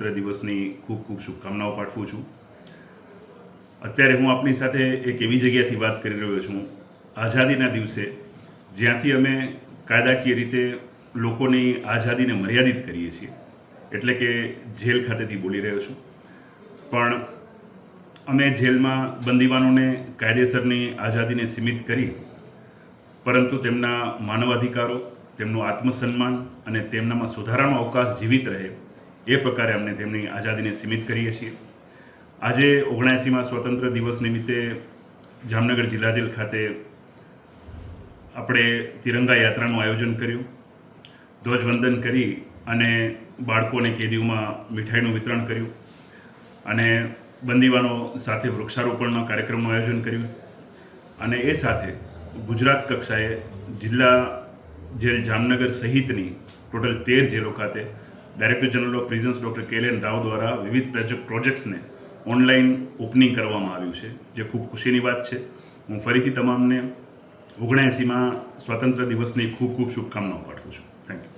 સ્વાતંત્ર્ય દિવસની ખૂબ ખૂબ શુભકામનાઓ પાઠવું છું. અત્યારે હું આપની સાથે એક એવી જગ્યાથી વાત કરી રહ્યો છું, આઝાદીના દિવસે, જ્યાંથી અમે કાયદાકીય રીતે લોકોની આઝાદીને મર્યાદિત કરીએ છીએ, એટલે કે જેલ ખાતેથી બોલી રહ્યો છું. પણ અમે જેલમાં બંદીવાનોને કાયદેસરની આઝાદીને સીમિત કરી, પરંતુ તેમના માનવાધિકારો, તેમનું આત્મસન્માન અને તેમનામાં સુધારાનો અવકાશ જીવિત રહે એ પ્રકારે અમને તેમની આઝાદીને સીમિત કરીએ છીએ. આજે 79મા સ્વતંત્ર દિવસ નિમિત્તે જામનગર જિલ્લા જેલ ખાતે આપણે તિરંગા યાત્રાનું આયોજન કર્યું. ધ્વજવંદન કરી અને બાળકોને કેદીઓમાં મીઠાઈનું વિતરણ કર્યું અને બંદીવાનો સાથે વૃક્ષારોપણના કાર્યક્રમનું આયોજન કર્યું. અને એ સાથે ગુજરાત કક્ષાએ જિલ્લા જેલ જામનગર સહિતની ટોટલ 13 જેલો ખાતે director general of prisons doctor KLN Rao દ્વારા વિવિધ પ્રોજેક્ટ્સને ઓનલાઈન ઓપનિંગ કરવામાં આવ્યું છે, જે ખૂબ ખુશીની વાત છે. હું ફરીથી તમામને 79મા સ્વાતંત્ર્ય દિવસની ખૂબ ખૂબ શુભકામનાઓ પાઠવું છું. Thank you.